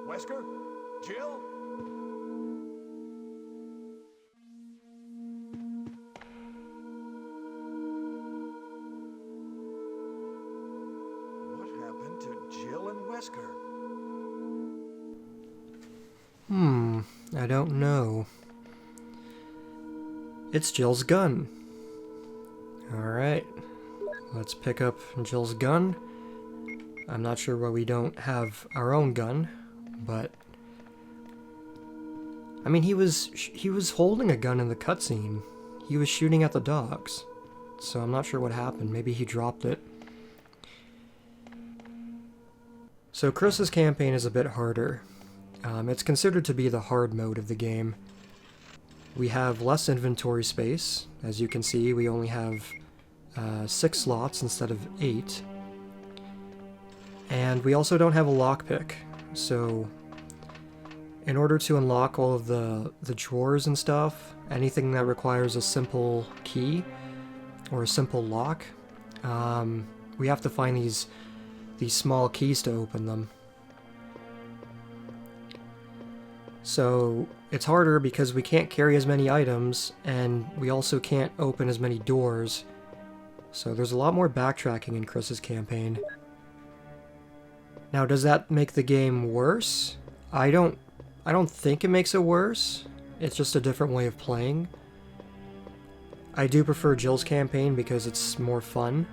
Wesker? Jill? What happened to Jill and Wesker? I don't know. It's Jill's gun. Alright. Let's pick up Jill's gun. I'm not sure why we don't have our own gun, but... I mean, he was holding a gun in the cutscene. He was shooting at the dogs. So I'm not sure what happened. Maybe he dropped it. So Chris's campaign is a bit harder. It's considered to be the hard mode of the game. We have less inventory space. As you can see, we only have 6 slots instead of 8. And we also don't have a lockpick. So in order to unlock all of the drawers and stuff, anything that requires a simple key or a simple lock, we have to find these small keys to open them. So it's harder because we can't carry as many items, and we also can't open as many doors. So there's a lot more backtracking in Chris's campaign. Now, does that make the game worse? I don't think it makes it worse. It's just a different way of playing. I do prefer Jill's campaign because it's more fun.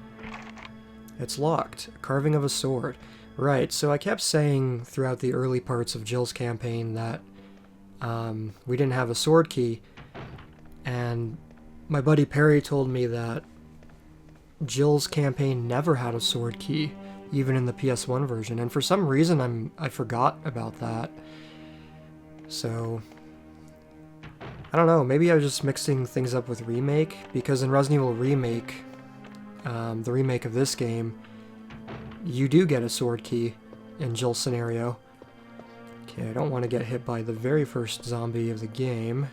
It's locked. Carving of a sword. Right, so I kept saying throughout the early parts of Jill's campaign that we didn't have a sword key, and my buddy Perry told me that Jill's campaign never had a sword key, even in the PS1 version, and for some reason I forgot about that. So I don't know, maybe I was just mixing things up with Remake, because in Resident Evil Remake, the remake of this game, you do get a sword key in Jill's scenario. Okay, I don't want to get hit by the very first zombie of the game.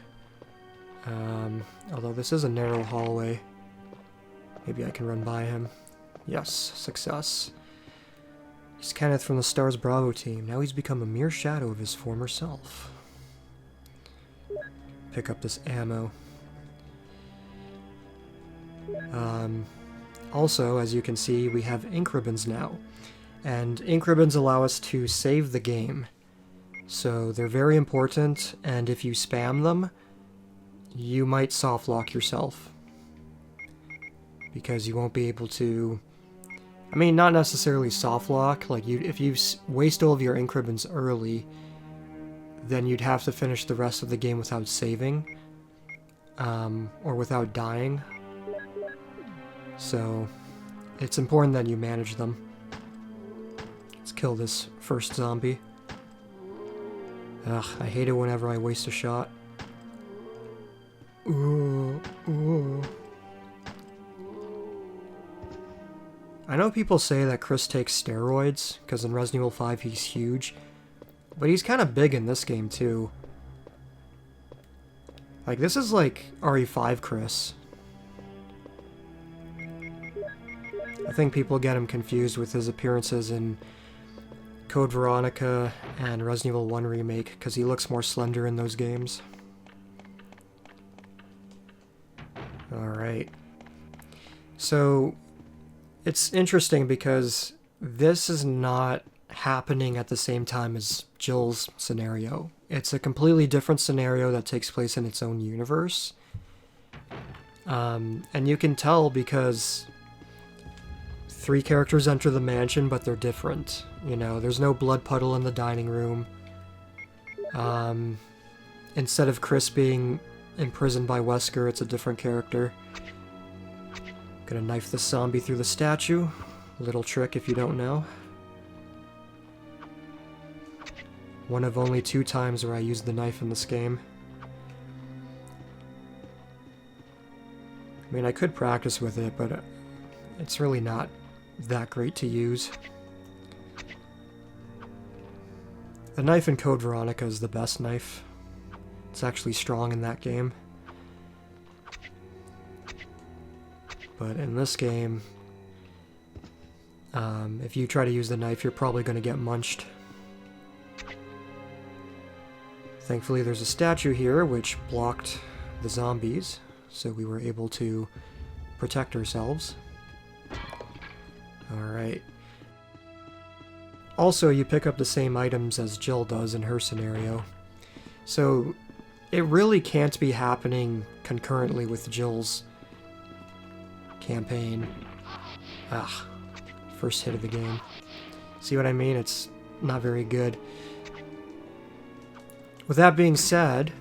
Although this is a narrow hallway. Maybe I can run by him. Yes, success. He's Kenneth from the STARS Bravo team. Now he's become a mere shadow of his former self. Pick up this ammo. Also, as you can see, we have ink ribbons now. And ink ribbons allow us to save the game. So they're very important, and if you spam them, you might soft lock yourself. Because you won't be able to... I mean, not necessarily soft lock, like if you waste all of your ink ribbons early, then you'd have to finish the rest of the game without saving, or without dying. So, it's important that you manage them. Let's kill this first zombie. Ugh, I hate it whenever I waste a shot. Ooh. I know people say that Chris takes steroids, because in Resident Evil 5 he's huge, but he's kind of big in this game too. Like, this is like RE5 Chris. I think people get him confused with his appearances in Code Veronica and Resident Evil 1 Remake, because he looks more slender in those games. Alright. So, it's interesting because this is not happening at the same time as Jill's scenario. It's a completely different scenario that takes place in its own universe. And you can tell because 3 characters enter the mansion, but they're different. You know, there's no blood puddle in the dining room. Instead of Chris being imprisoned by Wesker, it's a different character. Gonna knife the zombie through the statue. Little trick if you don't know. One of only 2 times where I used the knife in this game. I mean, I could practice with it, but it's really not that great to use. The knife in Code Veronica is the best knife. It's actually strong in that game. But in this game, if you try to use the knife, you're probably going to get munched. Thankfully, there's a statue here which blocked the zombies, so we were able to protect ourselves. Alright. Also, you pick up the same items as Jill does in her scenario. So, it really can't be happening concurrently with Jill's campaign. Ah, first hit of the game. See what I mean? It's not very good. With that being said,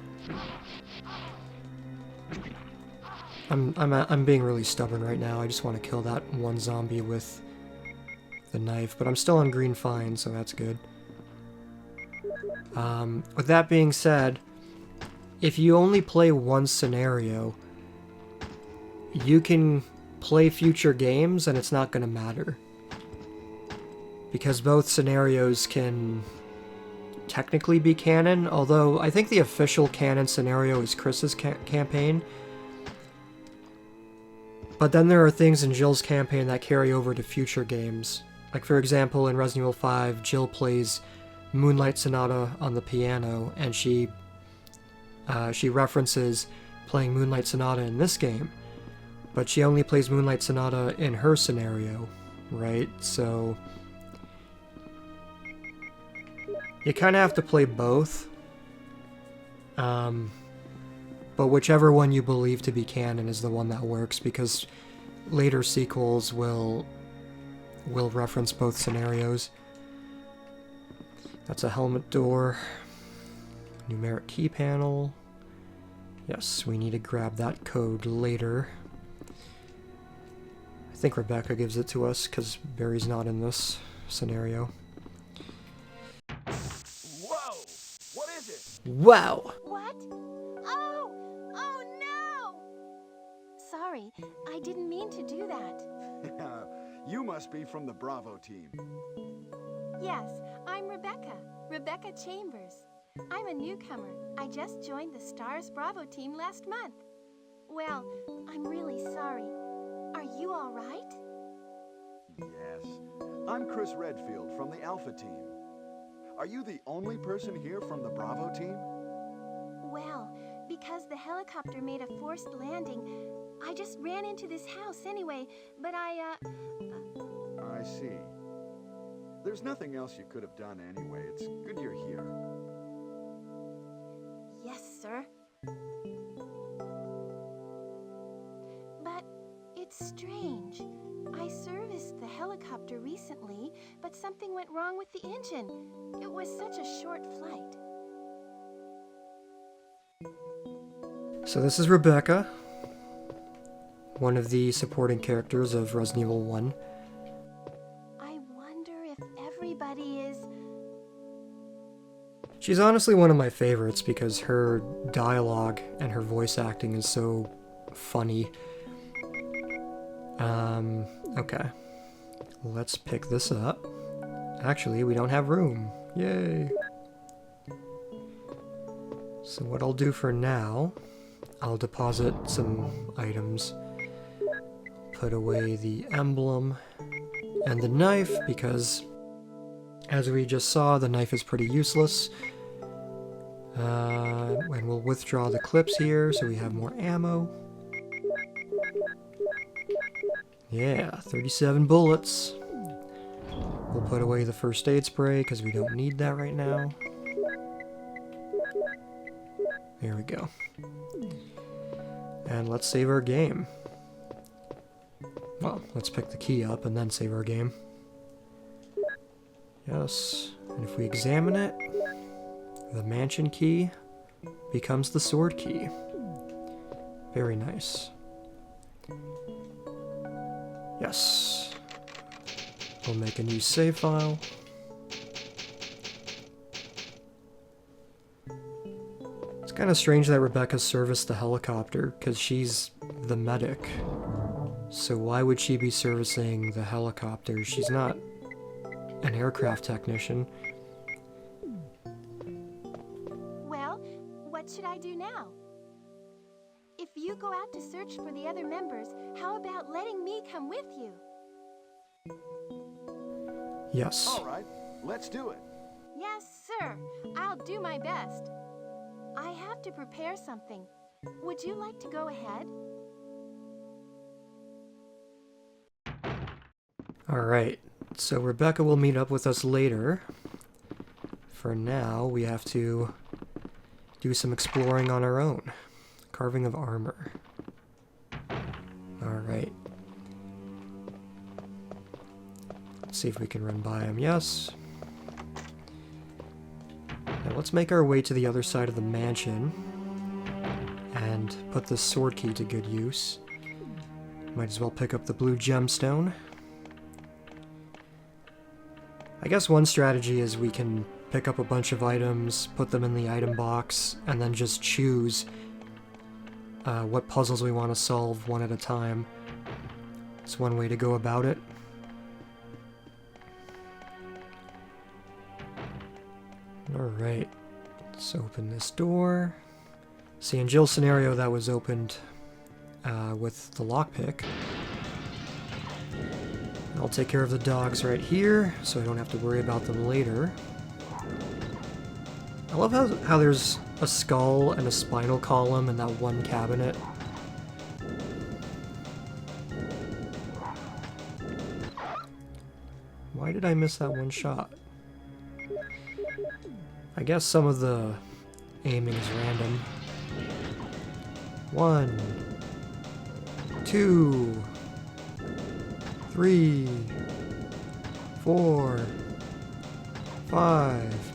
I'm being really stubborn right now. I just want to kill that one zombie with the knife, but I'm still on green fine, so that's good. With that being said, if you only play one scenario, you can play future games and it's not going to matter. Because both scenarios can technically be canon, although I think the official canon scenario is Chris's campaign. But then there are things in Jill's campaign that carry over to future games. Like, for example, in Resident Evil 5, Jill plays Moonlight Sonata on the piano, and she references playing Moonlight Sonata in this game. But she only plays Moonlight Sonata in her scenario, right? So you kind of have to play both. But whichever one you believe to be canon is the one that works, because later sequels will reference both scenarios. That's a helmet door. Numeric key panel. Yes, we need to grab that code later. I think Rebecca gives it to us, because Barry's not in this scenario. Whoa! What is it? Wow! What? Oh! Oh no! Sorry, I didn't mean to do that. You must be from the Bravo team. Yes, I'm Rebecca. Rebecca Chambers. I'm a newcomer. I just joined the STARS Bravo team last month. Well, I'm really sorry. Are you all right? Yes. I'm Chris Redfield from the Alpha team. Are you the only person here from the Bravo team? Well, because the helicopter made a forced landing, I just ran into this house anyway, but I see. There's nothing else you could have done anyway. It's good you're here. Yes, sir. But it's strange. I serviced the helicopter recently, but something went wrong with the engine. It was such a short flight. So this is Rebecca, one of the supporting characters of Resident Evil 1. I wonder if everybody is... She's honestly one of my favorites because her dialogue and her voice acting is so funny. Okay. Let's pick this up. Actually, we don't have room. Yay! So what I'll do for now, I'll deposit some items. Put away the emblem and the knife because, as we just saw, the knife is pretty useless. And we'll withdraw the clips here so we have more ammo. Yeah, 37 bullets. We'll put away the first aid spray because we don't need that right now. There we go. And let's save our game. Well, let's pick the key up and then save our game. Yes, and if we examine it, the mansion key becomes the sword key. Very nice. Yes. We'll make a new save file. It's kind of strange that Rebecca serviced the helicopter, because she's the medic. So why would she be servicing the helicopter? She's not an aircraft technician. Well, what should I do now? If you go out to search for the other members, how about letting me come with you? Yes. All right, let's do it. Yes, sir. I'll do my best. I have to prepare something. Would you like to go ahead? Alright, so Rebecca will meet up with us later. For now, we have to do some exploring on our own. Carving of armor. Alright. Let's see if we can run by him. Yes. Now let's make our way to the other side of the mansion and put this sword key to good use. Might as well pick up the blue gemstone. I guess one strategy is we can pick up a bunch of items, put them in the item box, and then just choose what puzzles we want to solve one at a time. It's one way to go about it. Alright, let's open this door. See, in Jill's scenario that was opened with the lockpick. I'll take care of the dogs right here, so I don't have to worry about them later. I love how there's a skull and a spinal column in that one cabinet. Why did I miss that one shot? I guess some of the aiming is random. 1, 2, 3, 4, 5,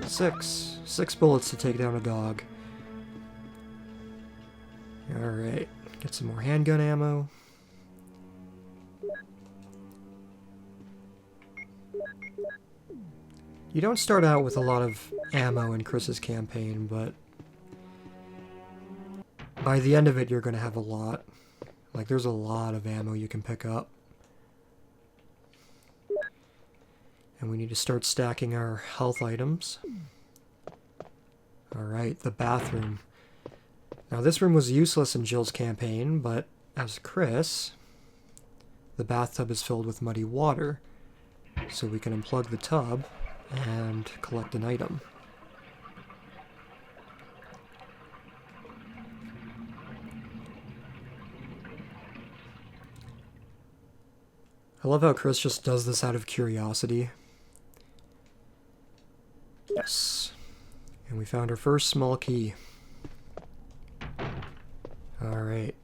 6. 6 bullets to take down a dog. Alright, get some more handgun ammo. You don't start out with a lot of ammo in Chris's campaign, but by the end of it you're going to have a lot. Like, there's a lot of ammo you can pick up. And we need to start stacking our health items. Alright, the bathroom. Now this room was useless in Jill's campaign, but as Chris, the bathtub is filled with muddy water. So we can unplug the tub and collect an item. I love how Chris just does this out of curiosity. Yes. And we found our first small key. Alright.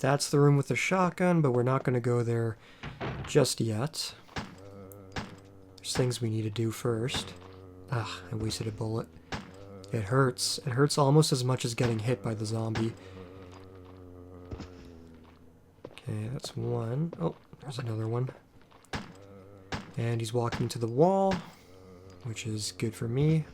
That's the room with the shotgun, but we're not going to go there just yet. There's things we need to do first. Ah, I wasted a bullet. It hurts. It hurts almost as much as getting hit by the zombie. Okay, that's one. Oh, there's another one. And he's walking to the wall, which is good for me.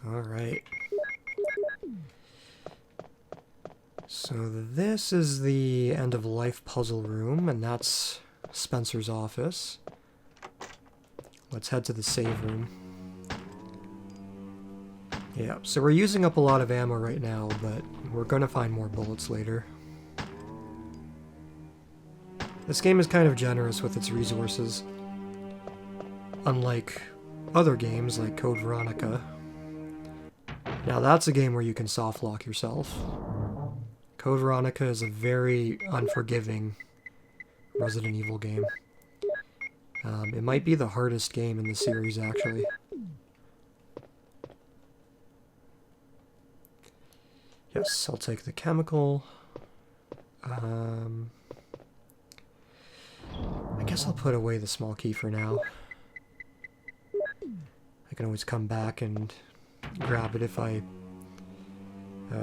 Alright. So this is the end of life puzzle room, and that's Spencer's office. Let's head to the save room. Yeah, so we're using up a lot of ammo right now, but we're gonna find more bullets later. This game is kind of generous with its resources. Unlike other games like Code Veronica. Now that's a game where you can soft lock yourself. Code Veronica is a very unforgiving Resident Evil game. It might be the hardest game in the series, actually. Yes, I'll take the chemical. I guess I'll put away the small key for now. I can always come back and grab it if I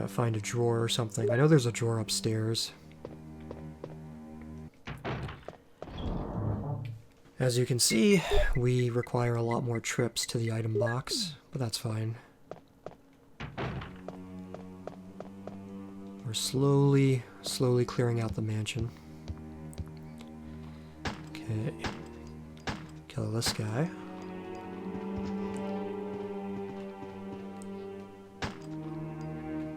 find a drawer or something. I know there's a drawer upstairs. As you can see, we require a lot more trips to the item box, but that's fine. We're slowly clearing out the mansion. Okay. Kill this guy.